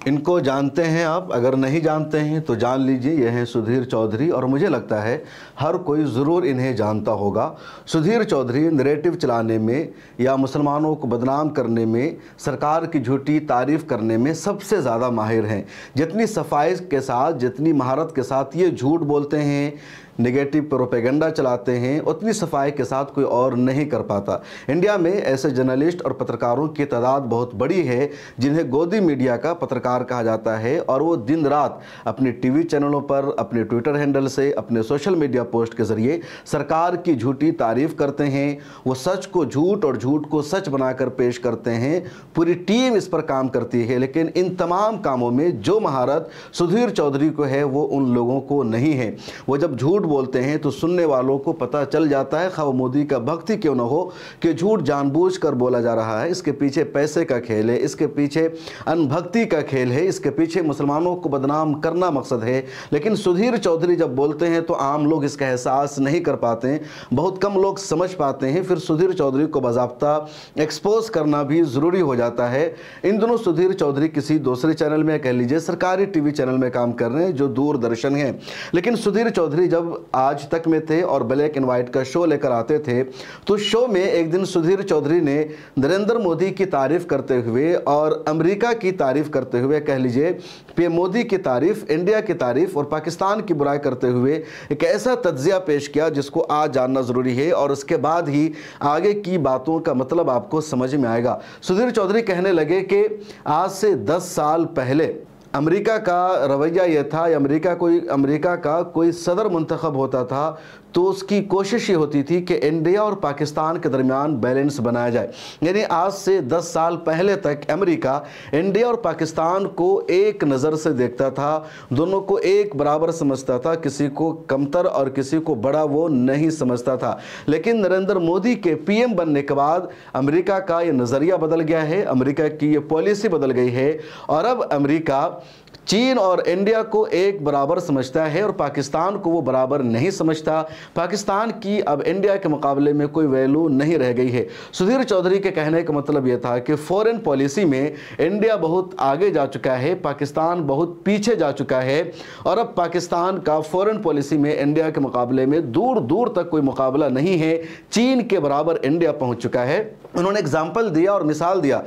इनको जानते हैं आप, अगर नहीं जानते हैं तो जान लीजिए, ये हैं सुधीर चौधरी। और मुझे लगता है हर कोई ज़रूर इन्हें जानता होगा। सुधीर चौधरी नैरेटिव चलाने में या मुसलमानों को बदनाम करने में, सरकार की झूठी तारीफ़ करने में सबसे ज़्यादा माहिर हैं। जितनी सफाई के साथ, जितनी महारत के साथ ये झूठ बोलते हैं, नेगेटिव प्रोपेगेंडा चलाते हैं, उतनी सफाई के साथ कोई और नहीं कर पाता। इंडिया में ऐसे जर्नलिस्ट और पत्रकारों की तादाद बहुत बड़ी है जिन्हें गोदी मीडिया का पत्रकार कहा जाता है, और वो दिन रात अपने टीवी चैनलों पर, अपने ट्विटर हैंडल से, अपने सोशल मीडिया पोस्ट के ज़रिए सरकार की झूठी तारीफ़ करते हैं। वो सच को झूठ और झूठ को सच बनाकर पेश करते हैं। पूरी टीम इस पर काम करती है, लेकिन इन तमाम कामों में जो महारत सुधीर चौधरी को है वो उन लोगों को नहीं है। वो जब झूठ बोलते हैं तो सुनने वालों को पता चल जाता है, खा मोदी का भक्त ही क्यों न हो, कि झूठ जानबूझकर बोला जा रहा है। इसके पीछे पैसे का खेल है, इसके पीछे अनभक्ति का खेल है, इसके पीछे मुसलमानों को बदनाम करना मकसद है। लेकिन सुधीर चौधरी जब बोलते हैं तो आम लोग इसका एहसास नहीं कर पाते हैं, बहुत कम लोग समझ पाते हैं। फिर सुधीर चौधरी को बाज़ाब्ता एक्सपोज करना भी ज़रूरी हो जाता है। इन दोनों सुधीर चौधरी किसी दूसरे चैनल में, कह लीजिए सरकारी टीवी चैनल में काम कर रहे हैं जो दूरदर्शन है। लेकिन सुधीर चौधरी जब आज तक में थे और ब्लैक एंड व्हाइट का शो लेकर आते थे, तो शो में एक दिन सुधीर चौधरी ने नरेंद्र मोदी की तारीफ करते हुए और अमेरिका की तारीफ करते हुए, कह लीजिए पीएम मोदी की तारीफ, इंडिया की तारीफ और पाकिस्तान की बुराई करते हुए एक ऐसा तज्जिया पेश किया जिसको आज जानना ज़रूरी है, और उसके बाद ही आगे की बातों का मतलब आपको समझ में आएगा। सुधीर चौधरी कहने लगे कि आज से 10 साल पहले अमेरिका का रवैया यह था, अमेरिका का कोई सदर मुंतखब होता था तो उसकी कोशिश ये होती थी कि इंडिया और पाकिस्तान के दरमियान बैलेंस बनाया जाए। यानी आज से 10 साल पहले तक अमेरिका इंडिया और पाकिस्तान को एक नज़र से देखता था, दोनों को एक बराबर समझता था, किसी को कमतर और किसी को बड़ा वो नहीं समझता था। लेकिन नरेंद्र मोदी के पीएम बनने के बाद अमेरिका का ये नज़रिया बदल गया है, अमेरिका की ये पॉलिसी बदल गई है, और अब अमेरिका चीन और इंडिया को एक बराबर समझता है और पाकिस्तान को वो बराबर नहीं समझता। पाकिस्तान की अब इंडिया के मुकाबले में कोई वैल्यू नहीं रह गई है। सुधीर चौधरी के कहने का मतलब ये था कि फॉरेन पॉलिसी में इंडिया बहुत आगे जा चुका है, पाकिस्तान बहुत पीछे जा चुका है, और अब पाकिस्तान का फॉरेन पॉलिसी में इंडिया के मुकाबले में दूर दूर तक कोई मुकाबला नहीं है। चीन के बराबर इंडिया पहुँच चुका है। उन्होंने एग्जाम्पल दिया और मिसाल दिया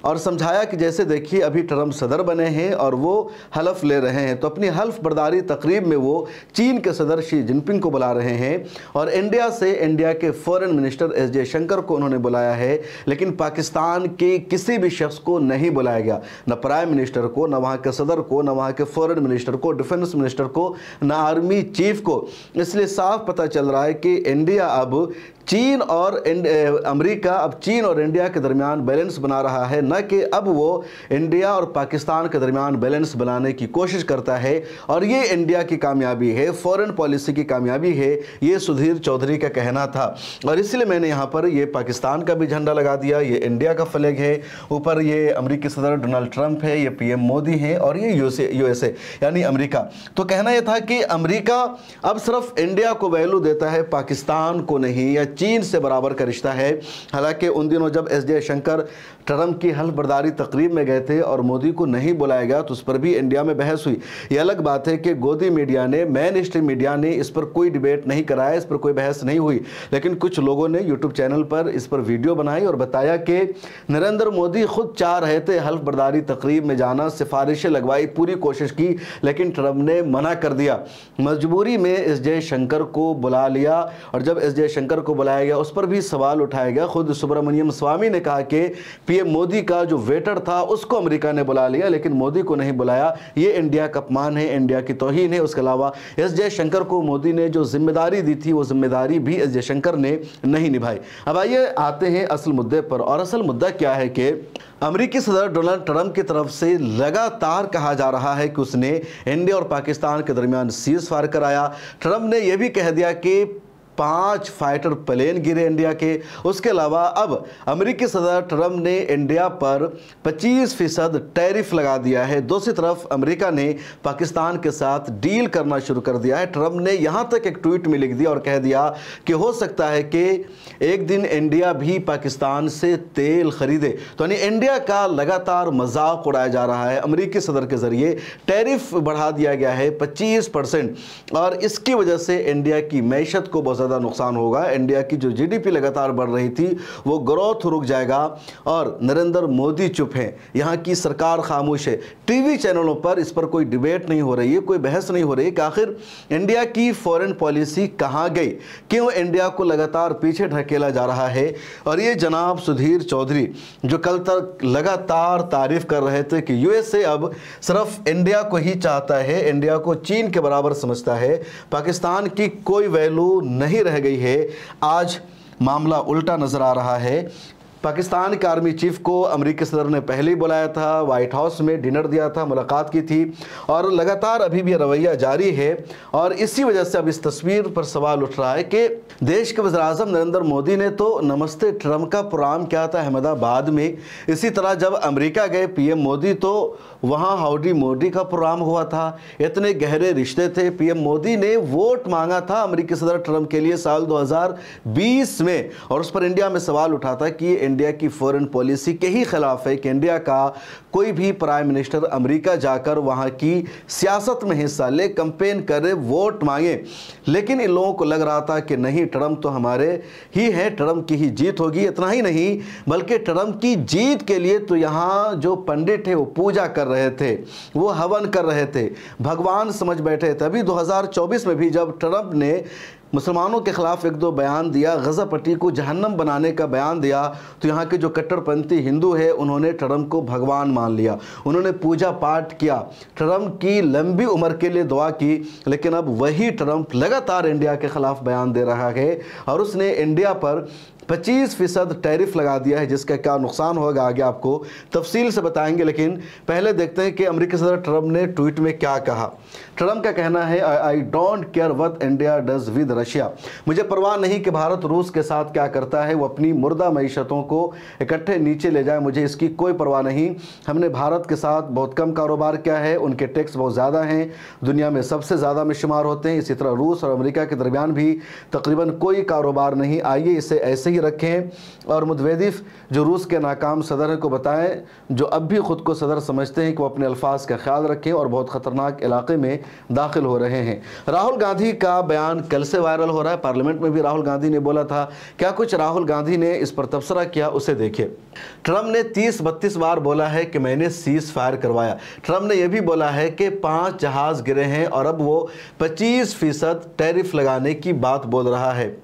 और समझाया कि जैसे देखिए अभी ट्रम्प सदर बने हैं और वो हलफ ले रहे हैं, तो अपनी हल्फ बर्दारी तकरीब में वो चीन के सदर शी जिनपिंग को बुला रहे हैं, और इंडिया से इंडिया के फॉरेन मिनिस्टर एस जयशंकर को उन्होंने बुलाया है। लेकिन पाकिस्तान के किसी भी शख्स को नहीं बुलाया गया, न प्राइम मिनिस्टर को, न वहाँ के सदर को, न वहाँ के फॉरेन मिनिस्टर को, डिफेंस मिनिस्टर को, न आर्मी चीफ को। इसलिए साफ पता चल रहा है कि इंडिया अब चीन और अमेरिका अब चीन और इंडिया के दरमियान बैलेंस बना रहा है, न कि अब वो इंडिया और पाकिस्तान के दरमियान बैलेंस बनाने की कोशिश करता है। और ये इंडिया की कामयाबी है, फॉरेन पॉलिसी की कामयाबी है, ये सुधीर चौधरी का कहना था। और इसलिए मैंने यहाँ पर ये पाकिस्तान का भी झंडा लगा दिया, ये इंडिया का फ्लैग है, ऊपर ये अमेरिकी सदर डोनाल्ड ट्रंप है, ये पीएम मोदी है, और ये यूएसए यानी अमेरिका। तो कहना यह था कि अमेरिका अब सिर्फ इंडिया को वैल्यू देता है, पाकिस्तान को नहीं, या चीन से बराबर का रिश्ता है। हालांकि उन दिनों जब एस जयशंकर ट्रंप की हल्फ बर्दारी तकरीब में गए थे और मोदी को नहीं बुलाया गया, तो उस पर भी इंडिया में बहस हुई। ये अलग बात है कि गोदी मीडिया ने, मेन स्ट्रीम मीडिया ने इस पर कोई डिबेट नहीं कराया, इस पर कोई बहस नहीं हुई, लेकिन कुछ लोगों ने यूट्यूब चैनल पर इस पर वीडियो बनाई और बताया कि नरेंद्र मोदी खुद चाह रहे थे हल्फ बर्दारी तकरीब में जाना, सिफारिशें लगवाई, पूरी कोशिश की, लेकिन ट्रंप ने मना कर दिया। मजबूरी में एस जयशंकर को बुला लिया, और जब एस जयशंकर को बुलाया गया उस पर भी सवाल उठाया गया। खुद सुब्रमण्यम स्वामी ने कहा कि पीएम मोदी का जो वेटर था उसको अमेरिका ने बुला लिया, लेकिन मोदी को नहीं बुलाया, ये इंडिया का अपमान है, इंडिया की तौहीन है। उसके अलावा एस जयशंकर को मोदी ने जो जिम्मेदारी दी थी वो जिम्मेदारी भी एस जयशंकर ने नहीं निभाई। अब आइए आते हैं असल मुद्दे पर, और असल मुद्दा क्या है कि अमेरिकी सदर डोनाल्ड ट्रंप की तरफ से लगातार कहा जा रहा है कि उसने इंडिया और पाकिस्तान के दरमियान सीज़ फायर कराया। ट्रंप ने यह भी कह दिया कि 5 फाइटर प्लेन गिरे इंडिया के। उसके अलावा अब अमेरिकी सदर ट्रंप ने इंडिया पर 25% टैरिफ लगा दिया है। दूसरी तरफ अमेरिका ने पाकिस्तान के साथ डील करना शुरू कर दिया है। ट्रंप ने यहां तक एक ट्वीट में लिख दिया और कह दिया कि हो सकता है कि एक दिन इंडिया भी पाकिस्तान से तेल खरीदे। तो यानी इंडिया का लगातार मजाक उड़ाया जा रहा है। अमेरिकी सदर के जरिए टैरिफ बढ़ा दिया गया है 25% और इसकी वजह से इंडिया की मैशत को बहुत ज़्यादा नुकसान होगा। इंडिया की जो जीडीपी लगातार बढ़ रही थी वो ग्रोथ रुक जाएगा और नरेंद्र मोदी चुप हैं, यहाँ की सरकार खामोश है। टीवी चैनलों पर इस पर कोई डिबेट नहीं हो रही है, कोई बहस नहीं हो रही है कि आखिर इंडिया की फॉरेन पॉलिसी कहाँ गई, क्यों इंडिया को लगातार पीछे ढकेला जा रहा है। और ये जनाब सुधीर चौधरी जो कल तक लगातार तारीफ कर रहे थे कि यूएसए अब सिर्फ इंडिया को ही चाहता है, इंडिया को चीन के बराबर समझता है, पाकिस्तान की कोई वैल्यू नहीं रह गई है, आज मामला उल्टा नजर आ रहा है। पाकिस्तान के आर्मी चीफ को अमेरिकी सदर ने पहले ही बुलाया था, व्हाइट हाउस में डिनर दिया था, मुलाकात की थी और लगातार अभी भी रवैया जारी है। और इसी वजह से अब इस तस्वीर पर सवाल उठ रहा है कि देश के वज़ीर-ए-आज़म नरेंद्र मोदी ने तो नमस्ते ट्रंप का प्रोग्राम किया था अहमदाबाद में। इसी तरह जब अमेरिका गए पीएम मोदी तो वहाँ हाउडी मोदी का प्रोग्राम हुआ था। इतने गहरे रिश्ते थे। पीएम मोदी ने वोट मांगा था अमेरिकी सदर ट्रंप के लिए साल 2020 में और उस पर इंडिया में सवाल उठा था कि इंडिया की फॉरेन पॉलिसी के ही खिलाफ है कि इंडिया का कोई भी प्राइम मिनिस्टर अमेरिका जाकर वहाँ की सियासत में हिस्सा ले, कैंपेन करे, वोट मांगे। लेकिन इन लोगों को लग रहा था कि नहीं, ट्रंप तो हमारे ही है, ट्रंप की ही जीत होगी। इतना ही नहीं बल्कि ट्रंप की जीत के लिए तो यहाँ जो पंडित है वो पूजा कर रहे थे, वो हवन कर रहे थे, भगवान समझ बैठे थे। अभी 2024 में भी जब ट्रंप ने मुसलमानों के खिलाफ एक दो बयान दिया, गज़ा पट्टी को जहन्नम बनाने का बयान दिया, तो यहाँ के जो कट्टरपंथी हिंदू है उन्होंने ट्रंप को भगवान मान लिया, उन्होंने पूजा पाठ किया, ट्रंप की लंबी उम्र के लिए दुआ की। लेकिन अब वही ट्रंप लगातार इंडिया के खिलाफ बयान दे रहा है और उसने इंडिया पर 25% टैरिफ लगा दिया है, जिसका क्या नुकसान होगा आगे आपको तफसील से बताएंगे। लेकिन पहले देखते हैं कि अमेरिकी सदर ट्रंप ने ट्वीट में क्या कहा। ट्रंप का कहना है, I don't care what India does with Russia. मुझे परवाह नहीं कि भारत रूस के साथ क्या करता है, वो अपनी मुर्दा मईशतों को इकट्ठे नीचे ले जाए, मुझे इसकी कोई परवाह नहीं। हमने भारत के साथ बहुत कम कारोबार किया है, उनके टैक्स बहुत ज़्यादा हैं, दुनिया में सबसे ज़्यादा में शुमार होते हैं। इसी तरह रूस और अमेरिका के दरमियान भी तकरीबन कोई कारोबार नहीं। आइए इसे ऐसे ही रखें और मुतवेदिफ जो रूस के नाकाम सदर हैं को बताएं, जो अब भी ख़ुद को सदर समझते हैं, कि वो अपने अल्फाज का ख्याल रखें और बहुत ख़तरनाक इलाके में दाखिल हो रहे हैं। राहुल गांधी का बयान कल से वायरल हो रहा है। पार्लियामेंट में भी राहुल गांधी ने बोला था। क्या कुछ राहुल गांधी ने इस पर तबसरा किया, उसे देखिए। ट्रंप ने 30-32 बार बोला है कि मैंने सीज फायर करवाया। ट्रंप ने यह भी बोला है कि 5 जहाज गिरे हैं और अब वो 25% टैरिफ लगाने की बात बोल रहा है।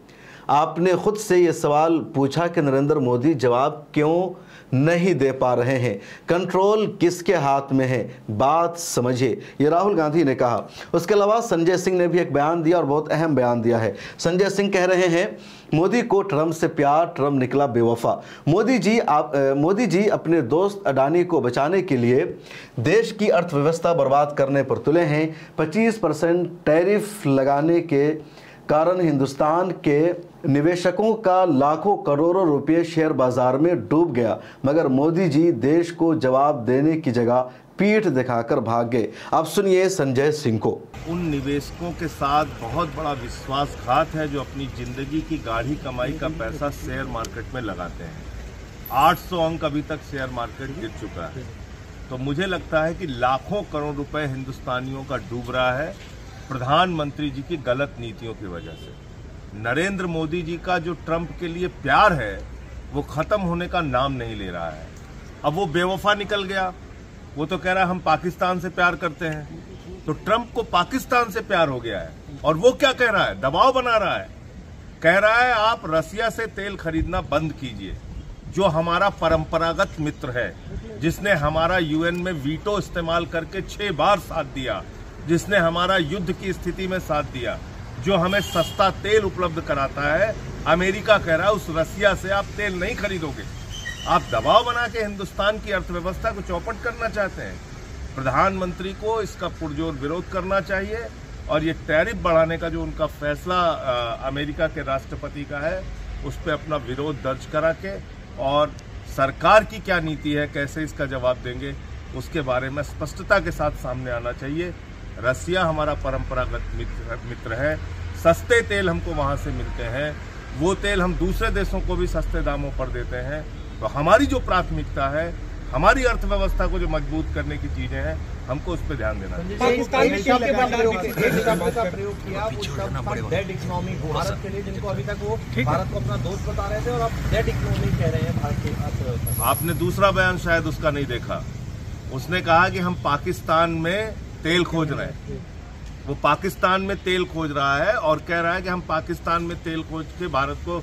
आपने खुद से ये सवाल पूछा कि नरेंद्र मोदी जवाब क्यों नहीं दे पा रहे हैं? कंट्रोल किसके हाथ में है? बात समझिए, ये राहुल गांधी ने कहा। उसके अलावा संजय सिंह ने भी एक बयान दिया और बहुत अहम बयान दिया है। संजय सिंह कह रहे हैं, मोदी को ट्रंप से प्यार, ट्रंप निकला बेवफा। मोदी जी अपने दोस्त अडानी को बचाने के लिए देश की अर्थव्यवस्था बर्बाद करने पर तुले हैं। 25% टैरिफ लगाने के कारण हिंदुस्तान के निवेशकों का लाखों करोड़ों रुपए शेयर बाजार में डूब गया, मगर मोदी जी देश को जवाब देने की जगह पीठ दिखाकर भाग गए। अब सुनिए संजय सिंह को। उन निवेशकों के साथ बहुत बड़ा विश्वासघात है जो अपनी जिंदगी की गाढ़ी कमाई का पैसा शेयर मार्केट में लगाते हैं। 800 अंक अभी तक शेयर मार्केट गिर चुका है। तो मुझे लगता है कि लाखों करोड़ रुपए हिंदुस्तानियों का डूब रहा है प्रधानमंत्री जी की गलत नीतियों की वजह से। नरेंद्र मोदी जी का जो ट्रंप के लिए प्यार है वो खत्म होने का नाम नहीं ले रहा है। अब वो बेवफा निकल गया, वो तो कह रहा है हम पाकिस्तान से प्यार करते हैं। तो ट्रंप को पाकिस्तान से प्यार हो गया है और वो क्या कह रहा है, दबाव बना रहा है, कह रहा है आप रसिया से तेल खरीदना बंद कीजिए, जो हमारा परंपरागत मित्र है, जिसने हमारा यूएन में वीटो इस्तेमाल करके 6 बार साथ दिया, जिसने हमारा युद्ध की स्थिति में साथ दिया, जो हमें सस्ता तेल उपलब्ध कराता है। अमेरिका कह रहा है उस रसिया से आप तेल नहीं खरीदोगे। आप दबाव बना के हिंदुस्तान की अर्थव्यवस्था को चौपट करना चाहते हैं। प्रधानमंत्री को इसका पुरजोर विरोध करना चाहिए और ये टैरिफ बढ़ाने का जो उनका फैसला अमेरिका के राष्ट्रपति का है, उस पर अपना विरोध दर्ज करा के और सरकार की क्या नीति है, कैसे इसका जवाब देंगे, उसके बारे में स्पष्टता के साथ सामने आना चाहिए। रसिया हमारा परंपरागत मित्र है, सस्ते तेल हमको वहाँ से मिलते हैं, वो तेल हम दूसरे देशों को भी सस्ते दामों पर देते हैं। तो हमारी जो प्राथमिकता है, हमारी अर्थव्यवस्था को जो मजबूत करने की चीजें हैं, हमको उस पर ध्यान देना चाहिए। डेड इकोनॉमी भारत के लिए, जिनको अभी तक वो भारत को अपना दोस्त बता रहे थे और अब डेड इकोनॉमी कह रहे हैं भारत की अर्थव्यवस्था। आपने दूसरा बयान शायद उसका नहीं देखा। उसने कहा कि हम पाकिस्तान में तेल खोज रहे हैं। वो पाकिस्तान में तेल खोज रहा है और कह रहा है कि हम पाकिस्तान में तेल खोज के भारत को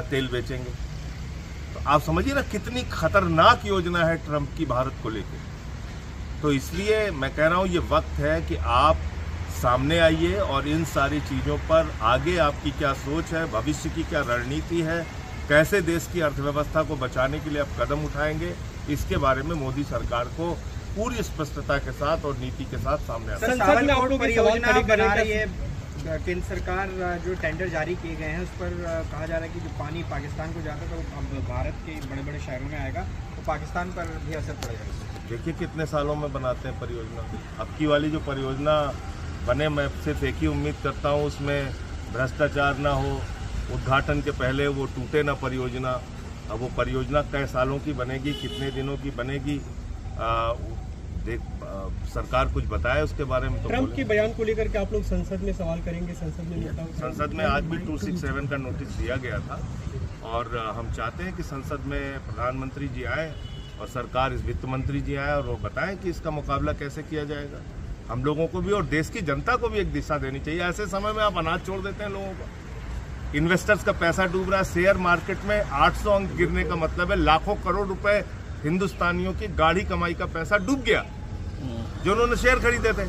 तेल बेचेंगे। तो आप समझिए ना कितनी खतरनाक योजना है ट्रंप की भारत को लेकर। तो इसलिए मैं कह रहा हूं ये वक्त है कि आप सामने आइए और इन सारी चीज़ों पर आगे आपकी क्या सोच है, भविष्य की क्या रणनीति है, कैसे देश की अर्थव्यवस्था को बचाने के लिए आप कदम उठाएंगे, इसके बारे में मोदी सरकार को पूरी स्पष्टता के साथ और नीति के साथ सामने आना है। संसद में आप लोग परियोजना बना रही है, केंद्र सरकार जो टेंडर जारी किए गए हैं उस पर कहा जा रहा है कि जो पानी पाकिस्तान को जाता है तो अब भारत के बड़े बड़े शहरों में आएगा, तो पाकिस्तान पर भी असर पड़ेगा। देखिए कितने सालों में बनाते हैं परियोजना। अब की वाली जो परियोजना बने, मैं सिर्फ एक ही उम्मीद करता हूँ उसमें भ्रष्टाचार ना हो, उद्घाटन के पहले वो टूटे ना परियोजना। अब वो परियोजना कई सालों की बनेगी, कितने दिनों की बनेगी, सरकार कुछ बताए उसके बारे में। तो ट्रंप के बयान को लेकर के आप लोग संसद में सवाल करेंगे? संसद में आज भी 267 का नोटिस दिया गया था और हम चाहते हैं कि संसद में प्रधानमंत्री जी आए और सरकार, इस वित्त मंत्री जी आए और वो बताएं कि इसका मुकाबला कैसे किया जाएगा। हम लोगों को भी और देश की जनता को भी एक दिशा देनी चाहिए। ऐसे समय में आप अनाज छोड़ देते हैं लोगों को। इन्वेस्टर्स का पैसा डूब रहा है, शेयर मार्केट में 800 अंक गिरने का मतलब है लाखों करोड़ रुपए हिंदुस्तानियों की गाढ़ी कमाई का पैसा डूब गया जो उन्होंने शेयर खरीदे थे।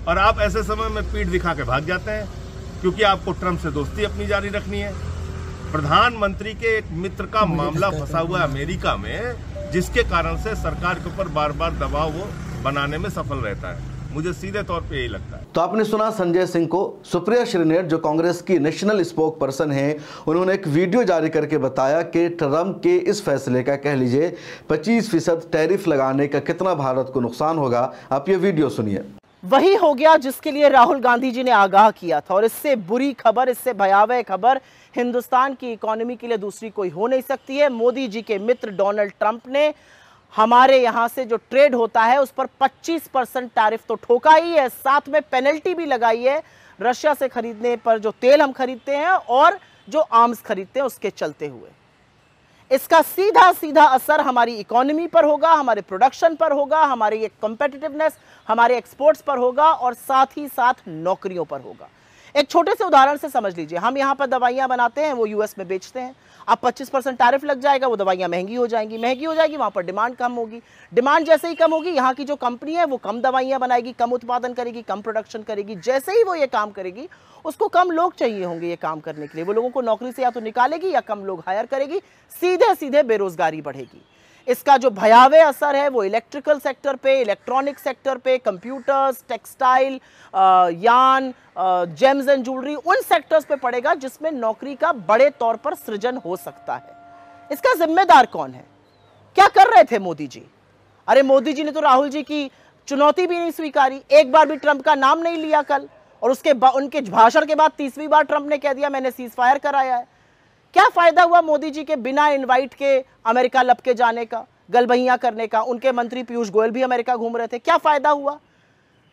और आप ऐसे समय में पीठ दिखा के भाग जाते हैं क्योंकि आपको ट्रंप से दोस्ती अपनी जारी रखनी है। प्रधानमंत्री के एक मित्र का मामला फंसा हुआ है अमेरिका में, जिसके कारण से सरकार के ऊपर बार बार दबाव वो बनाने में सफल रहता है। मुझे सीधे तौर पे यही लगता है। तो आपने सुना संजय सिंह को। सुप्रिया श्रीनेर जो कांग्रेस की नेशनल स्पोक पर्सन हैं, उन्होंने एक वीडियो जारी करके बताया कि ट्रंप के इस फैसले का कह लीजिए 25% टैरिफ लगाने का कितना भारत को नुकसान होगा। आप ये वीडियो सुनिए। वही हो गया जिसके लिए राहुल गांधी जी ने आगाह किया था, और इससे बुरी खबर, इससे भयावह खबर हिंदुस्तान की इकोनॉमी के लिए दूसरी कोई हो नहीं सकती है। मोदी जी के मित्र डोनाल्ड ट्रंप ने हमारे यहां से जो ट्रेड होता है उस पर 25% टैरिफ तो ठोका ही है, साथ में पेनल्टी भी लगाई है रशिया से खरीदने पर, जो तेल हम खरीदते हैं और जो आर्म्स खरीदते हैं उसके चलते हुए। इसका सीधा सीधा असर हमारी इकोनॉमी पर होगा, हमारे प्रोडक्शन पर होगा, हमारी कॉम्पिटिटिवनेस, हमारे एक्सपोर्ट्स पर होगा और साथ ही साथ नौकरियों पर होगा। एक छोटे से उदाहरण से समझ लीजिए, हम यहाँ पर दवाइयाँ बनाते हैं, वो यूएस में बेचते हैं। अब 25% टैरिफ लग जाएगा, वो दवाइयाँ महंगी हो जाएगी, वहाँ पर डिमांड कम होगी। डिमांड जैसे ही कम होगी, यहाँ की जो कंपनी है वो कम दवाइयाँ बनाएगी, कम उत्पादन करेगी, कम प्रोडक्शन करेगी। जैसे ही वो ये काम करेगी, उसको कम लोग चाहिए होंगे ये काम करने के लिए। वो लोगों को नौकरी से या तो निकालेगी या कम लोग हायर करेगी, सीधे सीधे बेरोजगारी बढ़ेगी। इसका जो भयावह असर है वो इलेक्ट्रिकल सेक्टर पे, इलेक्ट्रॉनिक सेक्टर पे, कंप्यूटर्स, टेक्सटाइल, यान, जेम्स एंड ज्वेलरी, उन सेक्टर्स पे पड़ेगा जिसमें नौकरी का बड़े तौर पर सृजन हो सकता है। इसका जिम्मेदार कौन है? क्या कर रहे थे मोदी जी? अरे मोदी जी ने तो राहुल जी की चुनौती भी नहीं स्वीकारी, एक बार भी ट्रंप का नाम नहीं लिया कल, और उनके भाषण के बाद 30वीं बार ट्रंप ने कह दिया मैंने सीज फायर कराया है। क्या फायदा हुआ मोदी जी के बिना इनवाइट के अमेरिका लपके जाने का, गलबहियां करने का? उनके मंत्री पीयूष गोयल भी अमेरिका घूम रहे थे। क्या फायदा हुआ?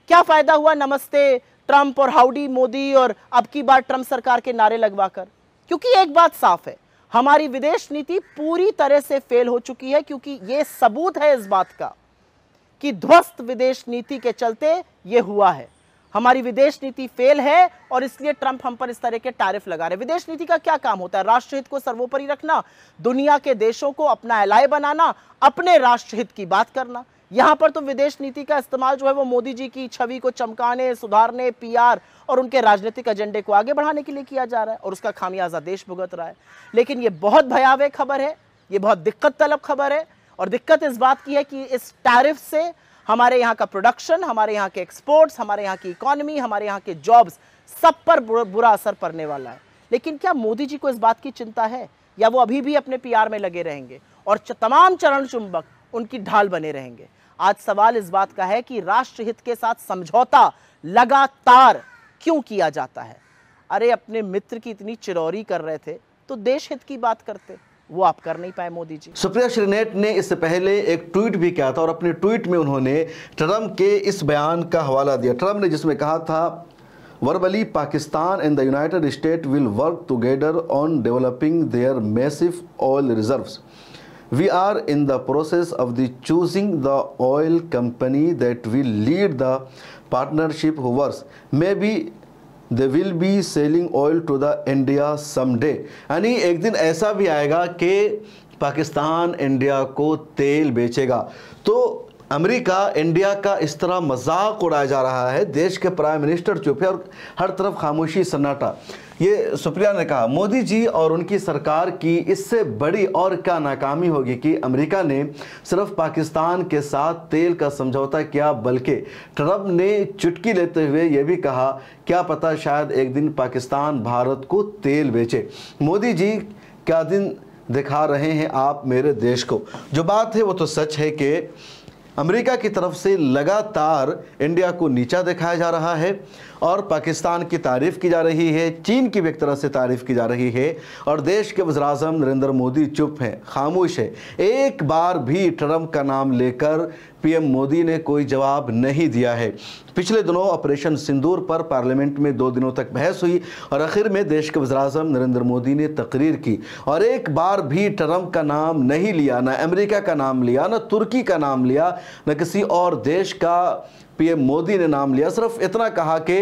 क्या फायदा हुआ नमस्ते ट्रंप और हाउडी मोदी और अब की बार ट्रंप सरकार के नारे लगवाकर? क्योंकि एक बात साफ है, हमारी विदेश नीति पूरी तरह से फेल हो चुकी है, क्योंकि यह सबूत है इस बात का कि ध्वस्त विदेश नीति के चलते यह हुआ है। हमारी विदेश नीति फेल है और इसलिए ट्रंप हम पर इस तरह के टैरिफ लगा रहे। विदेश नीति का क्या काम होता है? राष्ट्रहित को सर्वोपरि रखना, दुनिया के देशों को अपना एलाय बनाना, अपने राष्ट्रहित की बात करना। यहां पर तो विदेश नीति का इस्तेमाल जो है वो मोदी जी की छवि को चमकाने, सुधारने, पीआर और उनके राजनीतिक एजेंडे को आगे बढ़ाने के लिए किया जा रहा है, और उसका खामियाजा देश भुगत रहा है। लेकिन ये बहुत भयावह खबर है, ये बहुत दिक्कत तलब खबर है, और दिक्कत इस बात की है कि इस टैरिफ से हमारे यहाँ का प्रोडक्शन, हमारे यहाँ के एक्सपोर्ट्स, हमारे यहाँ की इकोनॉमी, हमारे यहाँ के जॉब्स, सब पर बुरा असर पड़ने वाला है। लेकिन क्या मोदी जी को इस बात की चिंता है, या वो अभी भी अपने पीआर में लगे रहेंगे और तमाम चरण चुंबक उनकी ढाल बने रहेंगे? आज सवाल इस बात का है कि राष्ट्रहित के साथ समझौता लगातार क्यों किया जाता है? अरे अपने मित्र की इतनी चिरौरी कर रहे थे तो देश हित की बात करते, वो आप कर नहीं पाए मोदी जी। सुप्रिया श्रीनेट ने इससे पहले एक ट्वीट भी किया था और अपने ट्वीट में उन्होंने ट्रंप के इस बयान का हवाला दिया। ट्रंप ने जिसमें कहा था, verbally Pakistan and the United state will work together on developing there massive oil reserves. We are in the process of choosing the oil company that will lead the partnership who works. Maybe they will be selling oil to the India someday. यानी एक दिन ऐसा भी आएगा कि Pakistan India को तेल बेचेगा। तो अमेरिका इंडिया का इस तरह मजाक उड़ाया जा रहा है, देश के प्राइम मिनिस्टर चुप है और हर तरफ खामोशी सन्नाटा। ये सुप्रिया ने कहा, मोदी जी और उनकी सरकार की इससे बड़ी और क्या नाकामी होगी कि अमेरिका ने सिर्फ पाकिस्तान के साथ तेल का समझौता किया, बल्कि ट्रंप ने चुटकी लेते हुए यह भी कहा, क्या पता शायद एक दिन पाकिस्तान भारत को तेल बेचे। मोदी जी क्या दिन दिखा रहे हैं आप मेरे देश को। जो बात है वो तो सच है कि अमेरिका की तरफ से लगातार इंडिया को नीचा दिखाया जा रहा है और पाकिस्तान की तारीफ़ की जा रही है, चीन की भी एक तरह से तारीफ़ की जा रही है और देश के वज़ीर-ए-आज़म नरेंद्र मोदी चुप हैं, खामोश है। एक बार भी ट्रंप का नाम लेकर पीएम मोदी ने कोई जवाब नहीं दिया है। पिछले दिनों ऑपरेशन सिंदूर पर पार्लियामेंट में 2 दिनों तक बहस हुई और आखिर में देश के वज़ीर-ए-आज़म नरेंद्र मोदी ने तकरीर की और एक बार भी ट्रंप का नाम नहीं लिया, ना अमेरिका का नाम लिया, ना तुर्की का नाम लिया, न किसी और देश का पीएम मोदी ने नाम लिया। सिर्फ इतना कहा कि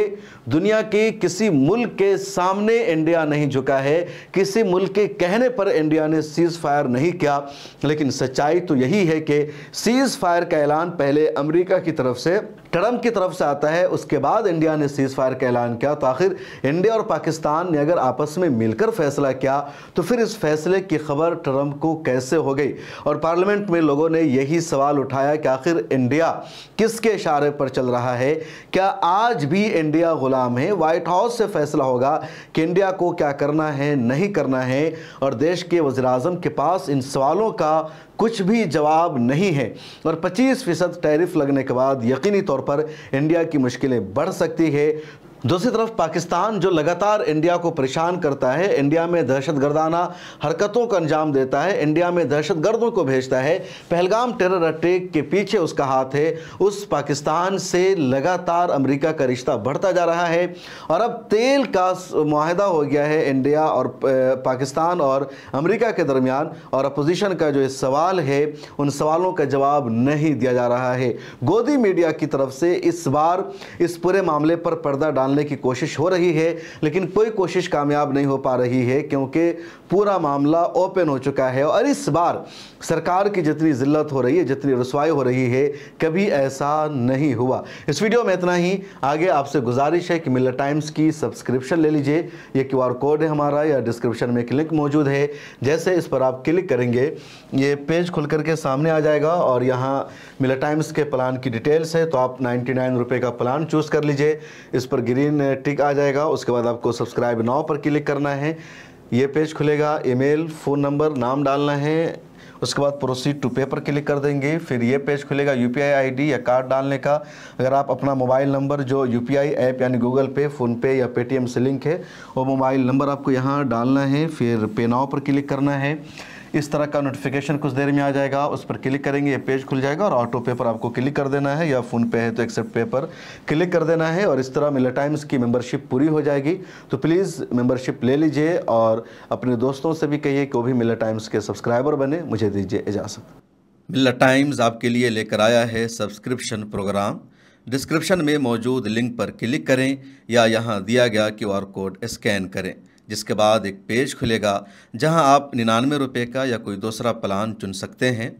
दुनिया के किसी मुल्क के सामने इंडिया नहीं झुका है, किसी मुल्क के कहने पर इंडिया ने सीज फायर नहीं किया। लेकिन सच्चाई तो यही है कि सीज फायर का ऐलान पहले अमेरिका की तरफ से, ट्रंप की तरफ से आता है, उसके बाद इंडिया ने सीज फायर का ऐलान किया। तो आखिर इंडिया और पाकिस्तान ने अगर आपस में मिलकर फैसला किया तो फिर इस फैसले की खबर ट्रंप को कैसे हो गई? और पार्लियामेंट में लोगों ने यही सवाल उठाया कि आखिर इंडिया किसके इशारे पर चल रहा है? क्या आज भी इंडिया गुलाम है? व्हाइट हाउस से फैसला होगा कि इंडिया को क्या करना है, नहीं करना है, और देश के वज़ीर-ए-आज़म के पास इन सवालों का कुछ भी जवाब नहीं है। और 25% टैरिफ लगने के बाद यकीनी तौर पर इंडिया की मुश्किलें बढ़ सकती है। दूसरी तरफ पाकिस्तान जो लगातार इंडिया को परेशान करता है, इंडिया में दहशतगर्दाना हरकतों का अंजाम देता है, इंडिया में दहशतगर्दों को भेजता है, पहलगाम टेरर अटैक के पीछे उसका हाथ है, उस पाकिस्तान से लगातार अमेरिका का रिश्ता बढ़ता जा रहा है। और अब तेल का मुआहदा हो गया है इंडिया और पाकिस्तान और अमेरिका के दरमियान, और अपोजिशन का जो सवाल है उन सवालों का जवाब नहीं दिया जा रहा है। गोदी मीडिया की तरफ से इस बार इस पूरे मामले पर पर्दा डालने की कोशिश हो रही है, लेकिन कोई कोशिश कामयाब नहीं हो पा रही है क्योंकि पूरा मामला ओपन हो चुका है। और इस बार सरकार की जितनी जिल्लत हो रही है, जितनी रुसवाई हो रही है, कभी ऐसा नहीं हुआ। इस वीडियो में इतना ही। आगे आपसे गुजारिश है कि मिलर टाइम्स की सब्सक्रिप्शन ले लीजिए। ये QR कोड है हमारा, या डिस्क्रिप्शन में एक लिंक मौजूद है। जैसे इस पर आप क्लिक करेंगे ये पेज खुल करके सामने आ जाएगा और यहाँ मिलर टाइम्स के प्लान की डिटेल्स है। तो आप 99 रुपये का प्लान चूज़ कर लीजिए, इस पर ग्रीन टिक आ जाएगा। उसके बाद आपको सब्सक्राइब नाउ पर क्लिक करना है, ये पेज खुलेगा, ईमेल, फ़ोन नंबर, नाम डालना है, उसके बाद प्रोसीड टू पे पर क्लिक कर देंगे। फिर ये पेज खुलेगा UPI ID या कार्ड डालने का। अगर आप अपना मोबाइल नंबर जो UPI ऐप यानी गूगल पे, फ़ोनपे या पेटीएम से लिंक है, वो मोबाइल नंबर आपको यहाँ डालना है। फिर पे नाउ पर क्लिक करना है। इस तरह का नोटिफिकेशन कुछ देर में आ जाएगा, उस पर क्लिक करेंगे, ये पेज खुल जाएगा और ऑटो पे पर आपको क्लिक कर देना है, या फ़ोन पे है तो एक्सेप्ट पे पर क्लिक कर देना है। और इस तरह मिलर टाइम्स की मेंबरशिप पूरी हो जाएगी। तो प्लीज़ मेंबरशिप ले लीजिए और अपने दोस्तों से भी कहिए कि वो भी मिलर टाइम्स के सब्सक्राइबर बने। मुझे दीजिए इजाज़त। मिलर टाइम्स आपके लिए लेकर आया है सब्सक्रिप्शन प्रोग्राम। डिस्क्रिप्शन में मौजूद लिंक पर क्लिक करें या यहाँ दिया गया QR कोड स्कैन करें, जिसके बाद एक पेज खुलेगा जहां आप 99 रुपये का या कोई दूसरा प्लान चुन सकते हैं।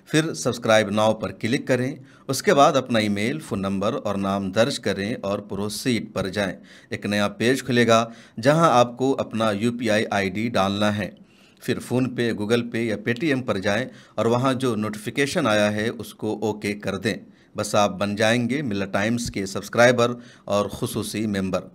फिर सब्सक्राइब नाउ पर क्लिक करें, उसके बाद अपना ईमेल, फ़ोन नंबर और नाम दर्ज करें और प्रोसीड पर जाएं। एक नया पेज खुलेगा जहां आपको अपना UPI ID डालना है। फिर फ़ोन पे, गूगल पे या पेटीएम पर जाएं और वहां जो नोटिफिकेशन आया है उसको ओके कर दें। बस आप बन जाएंगे मिल्लत टाइम्स के सब्सक्राइबर और खुसूसी मेंबर।